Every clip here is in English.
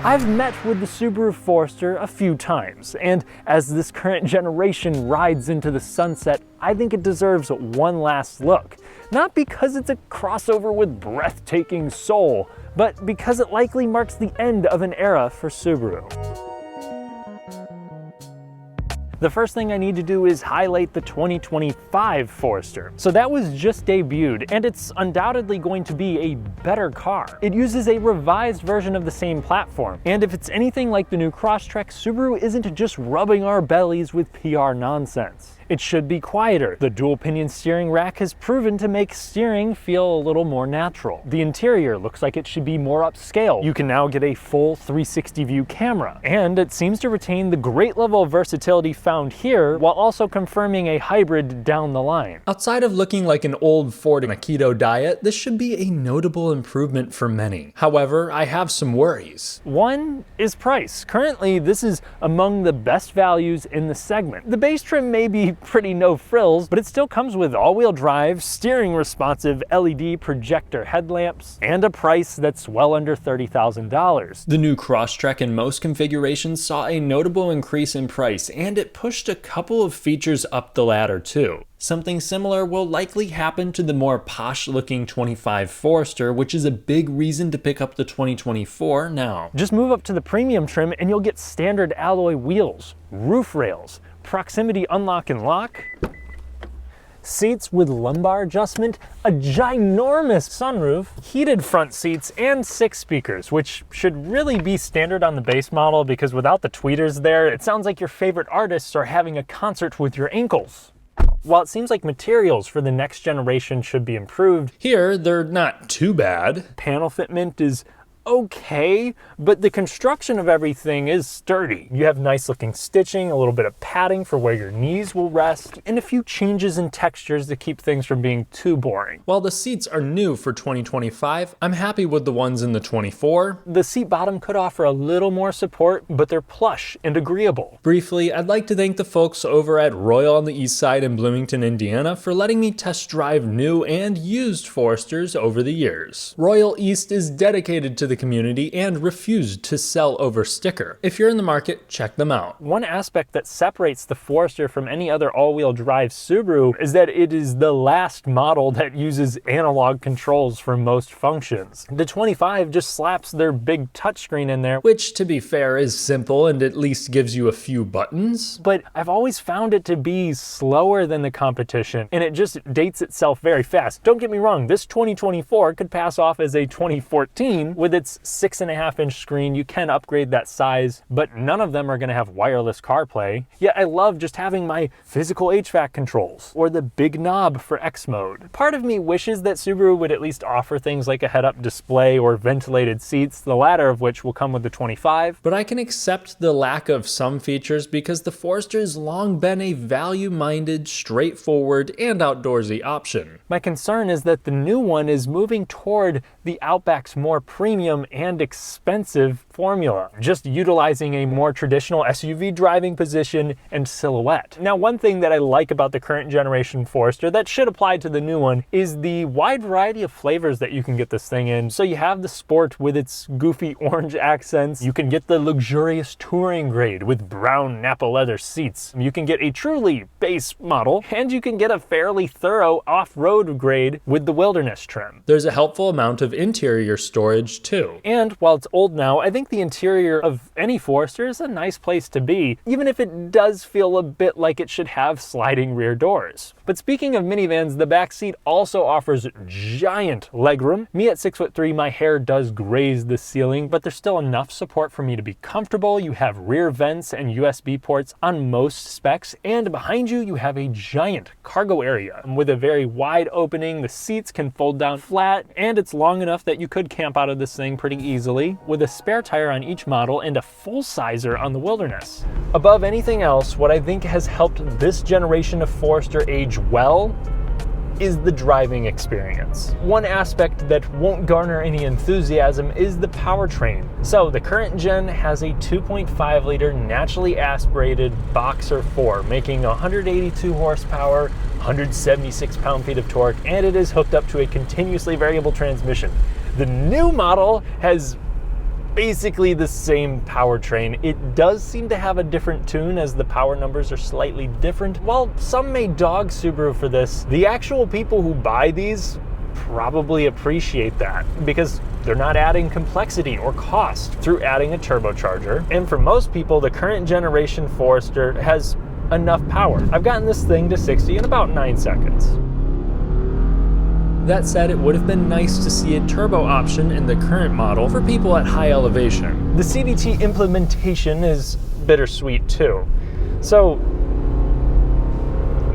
I've met with the Subaru Forester a few times, and as this current generation rides into the sunset, I think it deserves one last look. Not because it's a crossover with breathtaking soul, but because it likely marks the end of an era for Subaru. The first thing I need to do is highlight the 2025 Forester. So that was just debuted, and it's undoubtedly going to be a better car. It uses a revised version of the same platform, and if it's anything like the new Crosstrek, Subaru isn't just rubbing our bellies with PR nonsense. It should be quieter. The dual pinion steering rack has proven to make steering feel a little more natural. The interior looks like it should be more upscale. You can now get a full 360 view camera, and it seems to retain the great level of versatility found here while also confirming a hybrid down the line. Outside of looking like an old Ford on a keto diet, this should be a notable improvement for many. However, I have some worries. One is price. Currently, this is among the best values in the segment. The base trim may be pretty no frills, but it still comes with all-wheel drive, steering responsive LED projector headlamps, and a price that's well under $30,000. The new Crosstrek in most configurations saw a notable increase in price, and it pushed a couple of features up the ladder too. Something similar will likely happen to the more posh-looking 25 Forester, which is a big reason to pick up the 2024 now. Just move up to the premium trim and you'll get standard alloy wheels, roof rails, proximity unlock and lock, seats with lumbar adjustment, a ginormous sunroof, heated front seats, and 6 speakers, which should really be standard on the base model because without the tweeters there, it sounds like your favorite artists are having a concert with your ankles. While it seems like materials for the next generation should be improved, here they're not too bad. Panel fitment is okay, but the construction of everything is sturdy. You have nice looking stitching, a little bit of padding for where your knees will rest, and a few changes in textures to keep things from being too boring. While the seats are new for 2025, I'm happy with the ones in the 24. The seat bottom could offer a little more support, but they're plush and agreeable. Briefly, I'd like to thank the folks over at Royal on the Eastside in Bloomington, Indiana for letting me test drive new and used Foresters over the years. Royal East is dedicated to the community and refused to sell over sticker. If you're in the market, check them out. One aspect that separates the Forester from any other all-wheel drive Subaru is that it is the last model that uses analog controls for most functions. The 25 just slaps their big touchscreen in there, which to be fair is simple and at least gives you a few buttons, but I've always found it to be slower than the competition and it just dates itself very fast. Don't get me wrong, this 2024 could pass off as a 2014 with its 6.5-inch screen. You can upgrade that size, but none of them are going to have wireless CarPlay. Yet I love just having my physical HVAC controls or the big knob for X mode. Part of me wishes that Subaru would at least offer things like a head-up display or ventilated seats, the latter of which will come with the 25, but I can accept the lack of some features because the Forester has long been a value-minded, straightforward, and outdoorsy option. My concern is that the new one is moving toward the Outback's more premium and expensive formula, just utilizing a more traditional SUV driving position and silhouette. Now, one thing that I like about the current generation Forester that should apply to the new one is the wide variety of flavors that you can get this thing in. So you have the Sport with its goofy orange accents. You can get the luxurious touring grade with brown Napa leather seats. You can get a truly base model, and you can get a fairly thorough off-road grade with the wilderness trim. There's a helpful amount of interior storage too. And while it's old now, I think the interior of any Forester is a nice place to be, even if it does feel a bit like it should have sliding rear doors. But speaking of minivans, the back seat also offers giant legroom. Me at 6'3", my hair does graze the ceiling, but there's still enough support for me to be comfortable. You have rear vents and USB ports on most specs, and behind you, you have a giant cargo area with a very wide opening. The seats can fold down flat, and it's long enough that you could camp out of this thing pretty easily, with a spare tire on each model and a full-sizer on the Wilderness. Above anything else, what I think has helped this generation of Forester age well is the driving experience. One aspect that won't garner any enthusiasm is the powertrain. So the current gen has a 2.5 liter naturally aspirated Boxer 4, making 182 horsepower, 176 pound-feet of torque, and it is hooked up to a continuously variable transmission. The new model has basically the same powertrain. It does seem to have a different tune as the power numbers are slightly different. While some may dog Subaru for this, the actual people who buy these probably appreciate that because they're not adding complexity or cost through adding a turbocharger. And for most people, the current generation Forester has enough power. I've gotten this thing to 60 in about 9 seconds. That said, it would have been nice to see a turbo option in the current model for people at high elevation. The CVT implementation is bittersweet too. So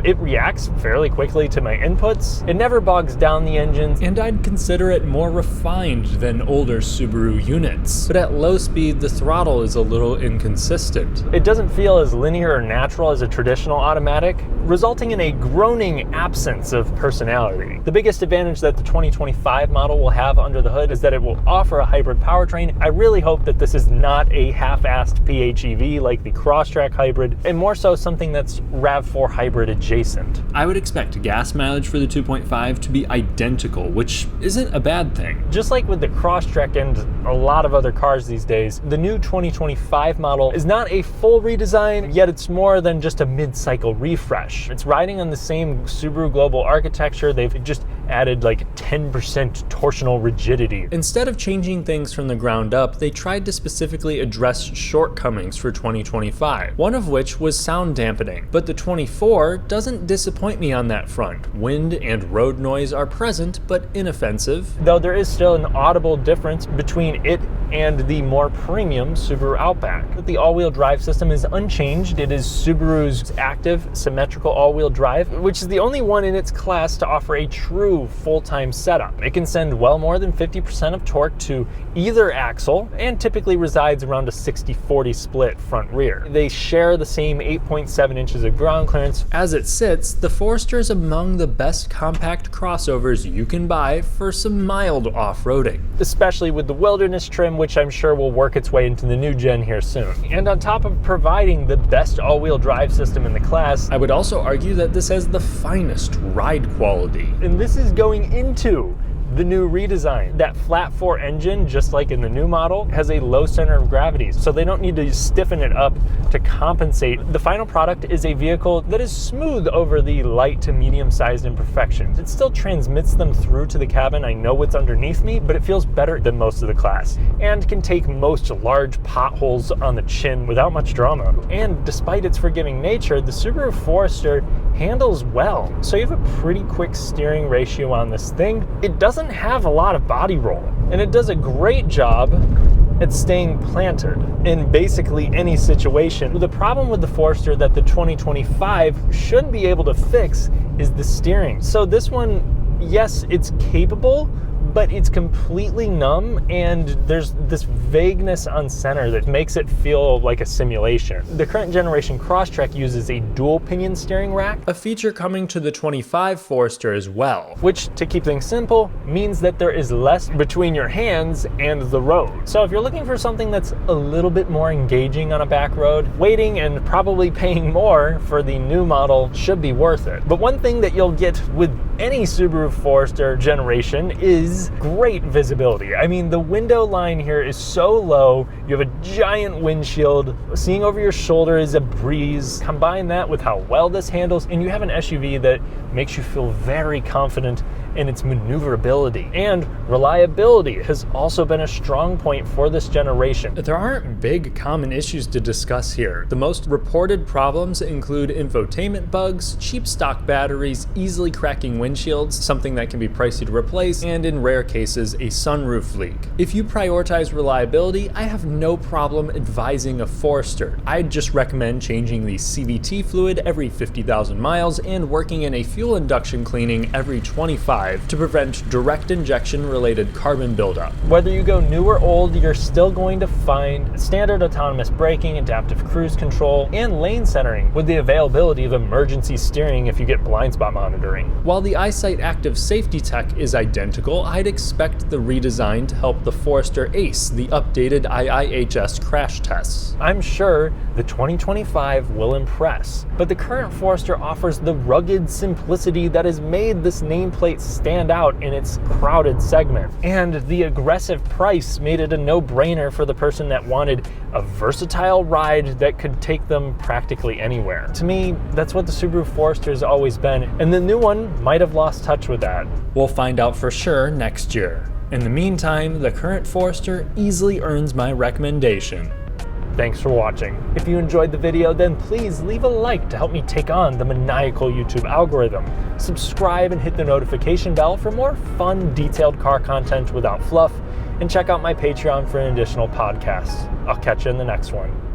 it reacts fairly quickly to my inputs. It never bogs down the engines, and I'd consider it more refined than older Subaru units. But at low speed, the throttle is a little inconsistent. It doesn't feel as linear or natural as a traditional automatic, resulting in a groaning absence of personality. The biggest advantage that the 2025 model will have under the hood is that it will offer a hybrid powertrain. I really hope that this is not a half-assed PHEV like the Crosstrek hybrid, and more so something that's RAV4 hybrid adjacent. I would expect gas mileage for the 2.5 to be identical, which isn't a bad thing. Just like with the Crosstrek and a lot of other cars these days, the new 2025 model is not a full redesign, yet it's more than just a mid-cycle refresh. It's riding on the same Subaru global architecture. They've just added like 10% torsional rigidity. Instead of changing things from the ground up, they tried to specifically address shortcomings for 2025, one of which was sound dampening. But the 24 doesn't disappoint me on that front. Wind and road noise are present, but inoffensive, though there is still an audible difference between it and the more premium Subaru Outback. But the all-wheel drive system is unchanged. It is Subaru's active symmetrical all-wheel drive, which is the only one in its class to offer a true full-time setup. It can send well more than 50% of torque to either axle and typically resides around a 60-40 split front-rear. They share the same 8.7 inches of ground clearance. As it sits, the Forester is among the best compact crossovers you can buy for some mild off-roading, especially with the wilderness trim, which I'm sure will work its way into the new gen here soon. And on top of providing the best all-wheel drive system in the class, I would also argue that this has the finest ride quality. And this is going into the new redesign. That flat 4 engine, just like in the new model, has a low center of gravity, so they don't need to stiffen it up to compensate. The final product is a vehicle that is smooth over the light to medium-sized imperfections. It still transmits them through to the cabin. I know what's underneath me, but it feels better than most of the class, and can take most large potholes on the chin without much drama. And despite its forgiving nature, the Subaru Forester handles well. So you have a pretty quick steering ratio on this thing. It doesn't have a lot of body roll, and it does a great job at staying planted in basically any situation. The problem with the Forester that the 2025 should be able to fix is the steering. So this one, yes, it's capable, but it's completely numb, and there's this vagueness on center that makes it feel like a simulation. The current generation Crosstrek uses a dual pinion steering rack, a feature coming to the 25 Forester as well, which, to keep things simple, means that there is less between your hands and the road. So if you're looking for something that's a little bit more engaging on a back road, waiting and probably paying more for the new model should be worth it. But one thing that you'll get with any Subaru Forester generation is great visibility. I mean, the window line here is so low. You have a giant windshield. Seeing over your shoulder is a breeze. Combine that with how well this handles, and you have an SUV that makes you feel very confident in its maneuverability. And reliability has also been a strong point for this generation. There aren't big common issues to discuss here. The most reported problems include infotainment bugs, cheap stock batteries, easily cracking windshields, something that can be pricey to replace, and in rare cases, a sunroof leak. If you prioritize reliability, I have no problem advising a Forester. I'd just recommend changing the CVT fluid every 50,000 miles and working in a fuel induction cleaning every 25 to prevent direct injection related carbon buildup. Whether you go new or old, you're still going to find standard autonomous braking, adaptive cruise control, and lane centering with the availability of emergency steering if you get blind spot monitoring. While the Eastside active safety tech is identical, I'd expect the redesign to help the Forester ace the updated IIHS crash tests. I'm sure the 2025 will impress, but the current Forester offers the rugged simplicity that has made this nameplate stand out in its crowded segment. And the aggressive price made it a no-brainer for the person that wanted a versatile ride that could take them practically anywhere. To me, that's what the Subaru Forester's always been, and the new one might have lost touch with that. We'll find out for sure next year. In the meantime, the current Forester easily earns my recommendation. Thanks for watching. If you enjoyed the video, then please leave a like to help me take on the maniacal YouTube algorithm. Subscribe and hit the notification bell for more fun, detailed car content without fluff, and check out my Patreon for an additional podcast. I'll catch you in the next one.